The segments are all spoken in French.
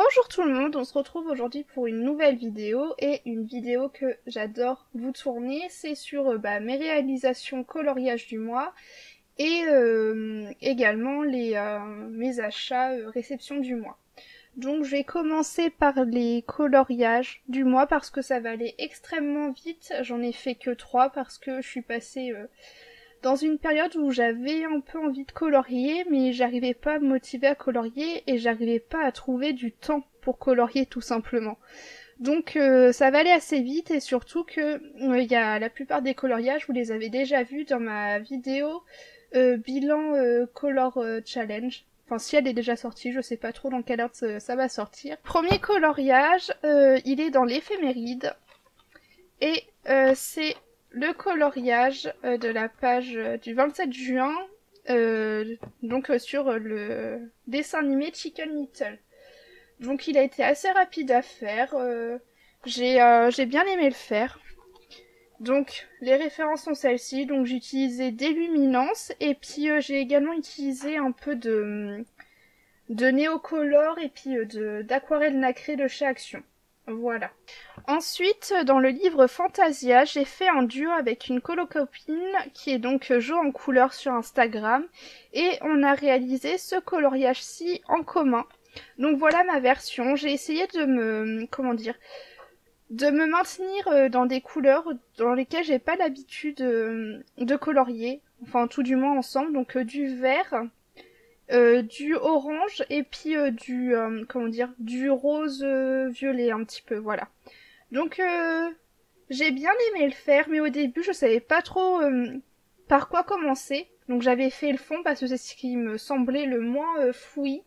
Bonjour tout le monde, on se retrouve aujourd'hui pour une nouvelle vidéo et une vidéo que j'adore vous tourner, c'est sur mes réalisations coloriage du mois et également mes achats réception du mois. Donc je vais commencer par les coloriages du mois parce que ça va aller extrêmement vite, j'en ai fait que 3 parce que je suis passée dans une période où j'avais un peu envie de colorier, mais j'arrivais pas à me motiver à colorier et j'arrivais pas à trouver du temps pour colorier tout simplement. Donc ça va aller assez vite et surtout que il y a la plupart des coloriages, vous les avez déjà vus dans ma vidéo bilan color challenge. Enfin, si elle est déjà sortie, je sais pas trop dans quelle ordre ça va sortir. Premier coloriage, il est dans l'éphéméride et c'est le coloriage de la page du 27 juin, sur le dessin animé Chicken Little. Donc il a été assez rapide à faire, j'ai bien aimé le faire. Donc les références sont celles-ci, donc j'ai utilisé des luminances et puis j'ai également utilisé un peu de néocolore et puis d'aquarelle nacrée de chez Action. Voilà. Ensuite, dans le livre Fantasia, j'ai fait un duo avec une colocopine qui est donc Jo en couleur sur Instagram et on a réalisé ce coloriage-ci en commun. Donc voilà ma version. J'ai essayé de me maintenir dans des couleurs dans lesquelles j'ai pas l'habitude de colorier, enfin tout du moins ensemble, donc du vert, du orange et puis du rose violet un petit peu, voilà. Donc j'ai bien aimé le faire, mais au début je savais pas trop par quoi commencer. Donc j'avais fait le fond parce que c'est ce qui me semblait le moins fouillis.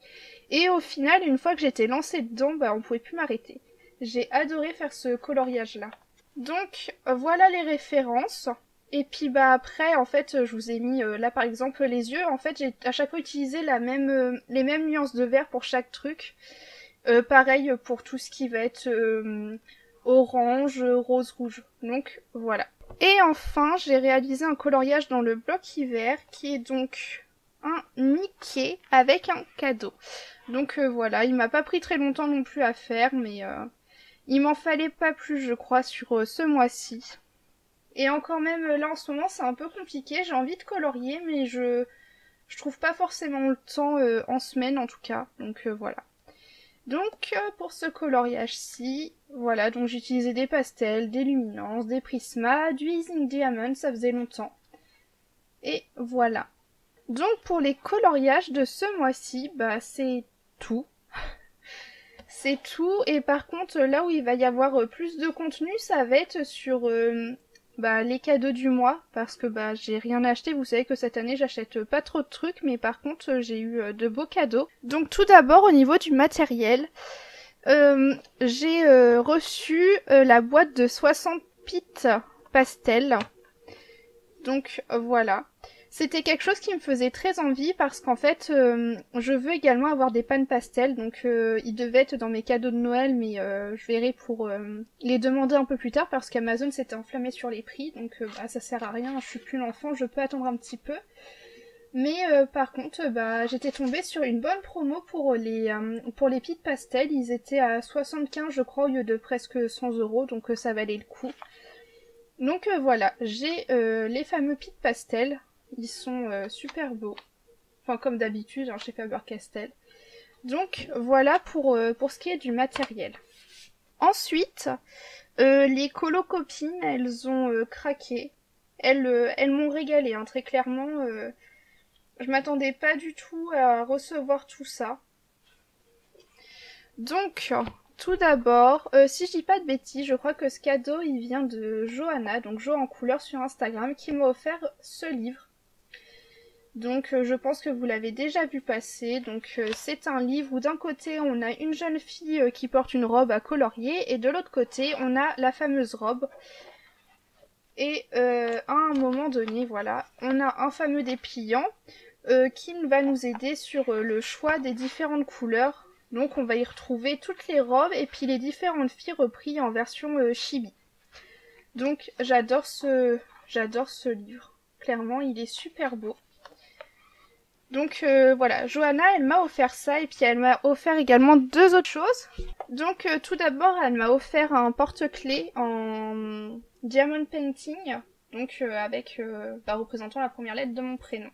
Et au final, une fois que j'étais lancée dedans, on pouvait plus m'arrêter. J'ai adoré faire ce coloriage là. Donc voilà les références. Et puis après en fait je vous ai mis là par exemple les yeux. En fait j'ai à chaque fois utilisé les mêmes nuances de vert pour chaque truc. Pareil pour tout ce qui va être orange, rose, rouge. Donc voilà. Et enfin j'ai réalisé un coloriage dans le bloc hiver qui est donc un Mickey avec un cadeau. Donc voilà, il m'a pas pris très longtemps non plus à faire, mais il m'en fallait pas plus je crois sur ce mois-ci. Et encore même là en ce moment c'est un peu compliqué, j'ai envie de colorier mais je trouve pas forcément le temps en semaine en tout cas, donc voilà. Donc pour ce coloriage-ci, voilà, donc j'ai utilisé des pastels, des luminances, des prismas, du Easing Diamond, ça faisait longtemps. Et voilà. Donc pour les coloriages de ce mois-ci, c'est tout. C'est tout, et par contre là où il va y avoir plus de contenu, ça va être sur les cadeaux du mois, parce que j'ai rien acheté, vous savez que cette année j'achète pas trop de trucs, mais par contre j'ai eu de beaux cadeaux. Donc tout d'abord au niveau du matériel, j'ai reçu la boîte de 60 pits pastel, donc voilà. C'était quelque chose qui me faisait très envie parce qu'en fait, je veux également avoir des pannes pastel, donc ils devaient être dans mes cadeaux de Noël, mais je verrai pour les demander un peu plus tard parce qu'Amazon s'était enflammé sur les prix, donc ça sert à rien, je suis plus l'enfant, je peux attendre un petit peu. Mais par contre, j'étais tombée sur une bonne promo pour les pits pastel, ils étaient à 75 je crois au lieu de presque 100 €, donc ça valait le coup. Donc voilà, j'ai les fameux pits pastel. Ils sont super beaux. Enfin, comme d'habitude, chez Faber-Castell. Donc, voilà pour ce qui est du matériel. Ensuite, les colocopines, elles ont craqué. Elles m'ont régalé, très clairement. Je m'attendais pas du tout à recevoir tout ça. Donc, tout d'abord, si je dis pas de bêtises, je crois que ce cadeau, il vient de Johanna, donc Jo en couleur sur Instagram, qui m'a offert ce livre. Donc je pense que vous l'avez déjà vu passer. Donc c'est un livre où d'un côté on a une jeune fille qui porte une robe à colorier et de l'autre côté on a la fameuse robe. Et à un moment donné, voilà, on a un fameux dépliant qui va nous aider sur le choix des différentes couleurs. Donc on va y retrouver toutes les robes et puis les différentes filles reprises en version chibi. Donc j'adore ce livre. Clairement, il est super beau. Donc voilà, Johanna, elle m'a offert ça et puis elle m'a offert également deux autres choses. Donc tout d'abord, elle m'a offert un porte-clés en diamond painting, donc avec représentant la première lettre de mon prénom.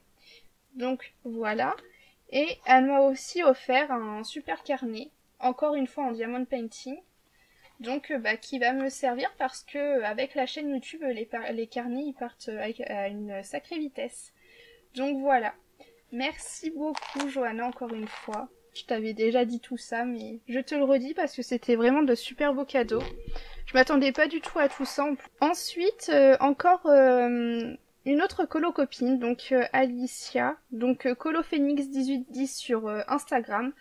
Donc voilà. Et elle m'a aussi offert un super carnet, encore une fois en diamond painting. Donc qui va me servir parce que avec la chaîne YouTube, les carnets ils partent à une sacrée vitesse. Donc voilà. Merci beaucoup Johanna encore une fois. Je t'avais déjà dit tout ça, mais je te le redis parce que c'était vraiment de super beaux cadeaux. Je m'attendais pas du tout à tout ça. Ensuite, encore une autre colo copine, donc Alicia, donc colophénix1810 sur Instagram,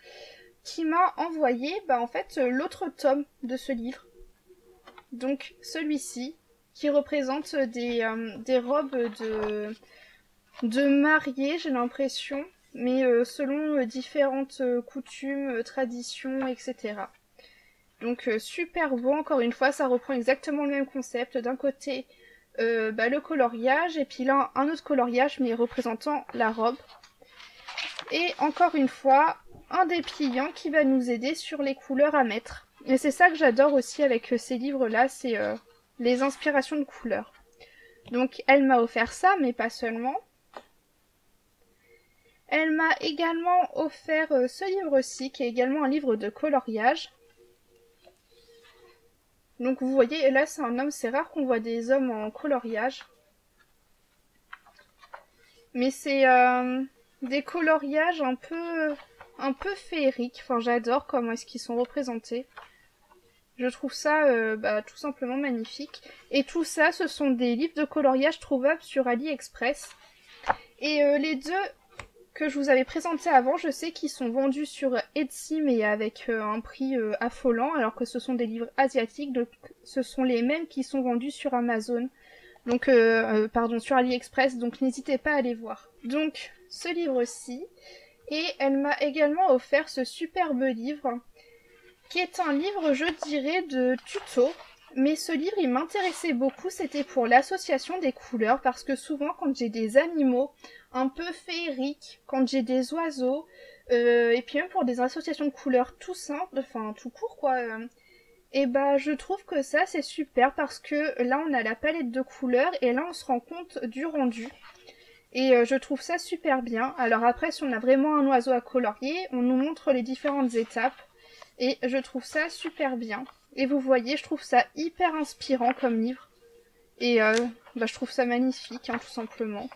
qui m'a envoyé en fait l'autre tome de ce livre. Donc celui-ci, qui représente des robes de mariée, j'ai l'impression, mais selon différentes coutumes, traditions, etc. Donc super beau, encore une fois, ça reprend exactement le même concept. D'un côté, le coloriage, et puis là, un autre coloriage, mais représentant la robe. Et encore une fois, un dépliant qui va nous aider sur les couleurs à mettre. Et c'est ça que j'adore aussi avec ces livres-là, c'est les inspirations de couleurs. Donc elle m'a offert ça, mais pas seulement. Elle m'a également offert ce livre-ci, qui est également un livre de coloriage. Donc vous voyez, là c'est un homme, c'est rare qu'on voit des hommes en coloriage. Mais c'est des coloriages un peu féeriques. Enfin j'adore comment est-ce qu'ils sont représentés. Je trouve ça tout simplement magnifique. Et tout ça, ce sont des livres de coloriage trouvables sur AliExpress. Et les deux que je vous avais présentés avant, je sais qu'ils sont vendus sur Etsy mais avec un prix affolant, alors que ce sont des livres asiatiques, donc ce sont les mêmes qui sont vendus sur Amazon. Donc, sur AliExpress, donc n'hésitez pas à aller voir. Donc, ce livre-ci. Et elle m'a également offert ce superbe livre, qui est un livre, je dirais, de tuto. Mais ce livre, il m'intéressait beaucoup, c'était pour l'association des couleurs, parce que souvent, quand j'ai des animaux un peu féeriques, quand j'ai des oiseaux, et puis même pour des associations de couleurs tout simples, enfin tout court quoi, et je trouve que ça c'est super parce que là on a la palette de couleurs et là on se rend compte du rendu. Et je trouve ça super bien. Alors après, si on a vraiment un oiseau à colorier, on nous montre les différentes étapes. Et je trouve ça super bien. Et vous voyez, je trouve ça hyper inspirant comme livre. Et je trouve ça magnifique, tout simplement.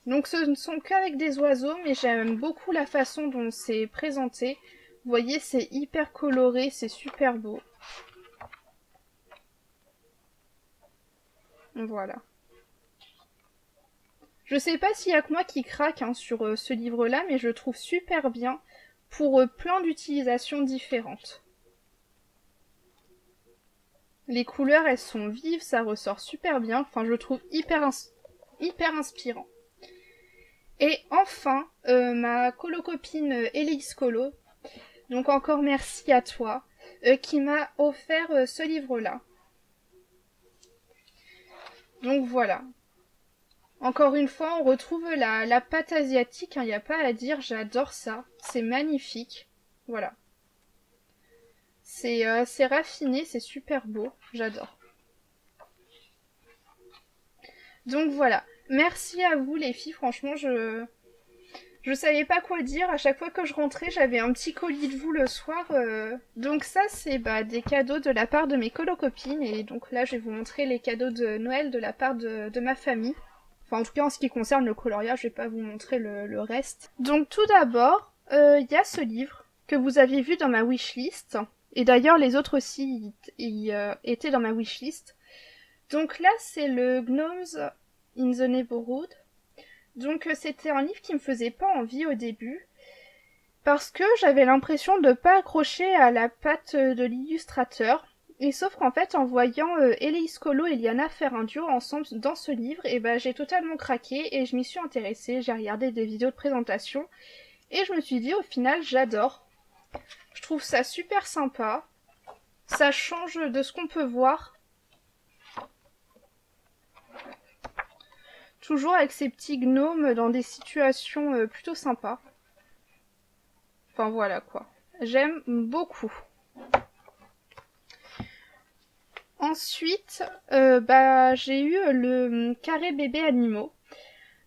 Donc ce ne sont qu'avec des oiseaux, mais j'aime beaucoup la façon dont c'est présenté. Vous voyez, c'est hyper coloré, c'est super beau. Voilà. Je sais pas s'il y a que moi qui craque sur ce livre-là, mais je le trouve super bien pour plein d'utilisations différentes. Les couleurs, elles sont vives, ça ressort super bien. Enfin, je le trouve hyper inspirant. Et enfin, ma colo-copine Elise Colo, donc encore merci à toi, qui m'a offert ce livre-là. Donc voilà. Encore une fois, on retrouve la pâte asiatique, il n'y a pas à dire, j'adore ça. C'est magnifique. Voilà. C'est raffiné, c'est super beau, j'adore. Donc voilà. Merci à vous les filles, franchement, je savais pas quoi dire. À chaque fois que je rentrais, j'avais un petit colis de vous le soir. Donc ça, c'est des cadeaux de la part de mes colo-copines. Et donc là, je vais vous montrer les cadeaux de Noël de la part de ma famille. Enfin, en tout cas, en ce qui concerne le coloriage, je vais pas vous montrer le reste. Donc tout d'abord, il y a ce livre que vous aviez vu dans ma wishlist. Et d'ailleurs, les autres aussi étaient dans ma wishlist. Donc là, c'est le Gnomes in the Neighborhood. Donc c'était un livre qui me faisait pas envie au début, parce que j'avais l'impression de pas accrocher à la patte de l'illustrateur. Et sauf qu'en fait, en voyant Elise Colo et Liana faire un duo ensemble dans ce livre, et j'ai totalement craqué et je m'y suis intéressée. J'ai regardé des vidéos de présentation et je me suis dit au final, j'adore. Je trouve ça super sympa. Ça change de ce qu'on peut voir. Toujours avec ces petits gnomes dans des situations plutôt sympas. Enfin voilà quoi. J'aime beaucoup. Ensuite, j'ai eu le Carré bébé animaux.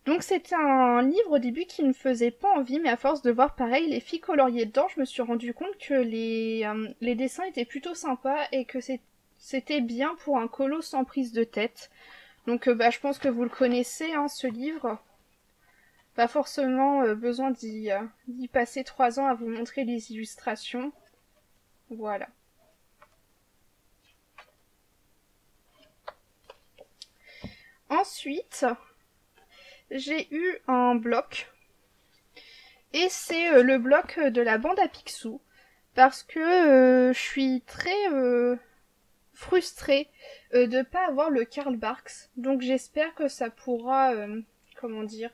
Donc c'était un livre au début qui ne faisait pas envie, mais à force de voir pareil les filles coloriées dedans, je me suis rendu compte que les dessins étaient plutôt sympas et que c'était bien pour un colo sans prise de tête. Donc je pense que vous le connaissez, hein, ce livre. Pas forcément besoin d'y passer 3 ans à vous montrer les illustrations. Voilà. Ensuite, j'ai eu un bloc. Et c'est le bloc de la bande à Picsou. Parce que je suis très frustrée de ne pas avoir le Karl Barks. Donc j'espère que ça pourra, comment dire,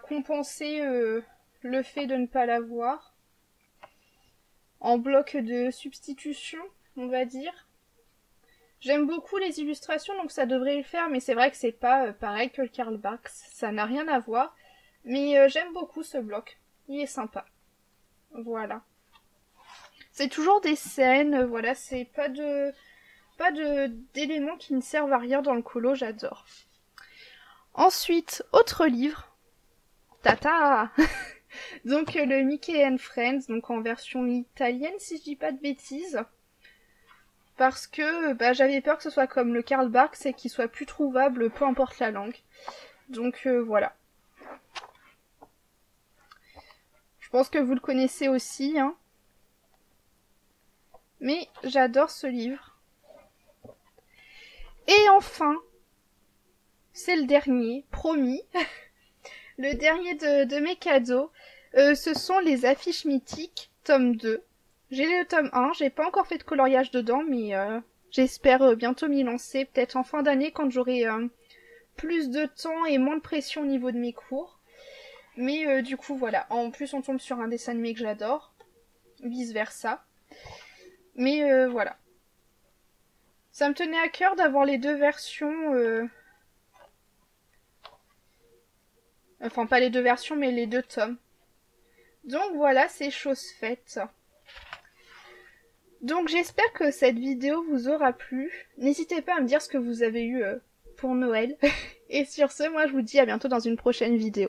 compenser le fait de ne pas l'avoir. En bloc de substitution, on va dire. J'aime beaucoup les illustrations, donc ça devrait le faire, mais c'est vrai que c'est pas pareil que le Karl Barks, ça n'a rien à voir. Mais j'aime beaucoup ce bloc, il est sympa. Voilà. C'est toujours des scènes, voilà, c'est pas d'éléments qui ne servent à rien dans le colo, j'adore. Ensuite, autre livre. Tata. Donc le Mickey and Friends, donc en version italienne si je dis pas de bêtises. Parce que j'avais peur que ce soit comme le Karl Barks et qu'il soit plus trouvable peu importe la langue. Donc voilà. Je pense que vous le connaissez aussi, hein. Mais j'adore ce livre. Et enfin, c'est le dernier, promis. Le dernier de mes cadeaux. Ce sont les affiches mythiques, tome 2. J'ai le tome 1, j'ai pas encore fait de coloriage dedans, mais j'espère bientôt m'y lancer, peut-être en fin d'année quand j'aurai plus de temps et moins de pression au niveau de mes cours. Mais du coup voilà, en plus on tombe sur un dessin animé que j'adore, vice versa. Mais voilà. Ça me tenait à cœur d'avoir les deux versions, enfin pas les deux versions mais les deux tomes. Donc voilà, c'est chose faite. Donc j'espère que cette vidéo vous aura plu. N'hésitez pas à me dire ce que vous avez eu pour Noël. Et sur ce, moi je vous dis à bientôt dans une prochaine vidéo.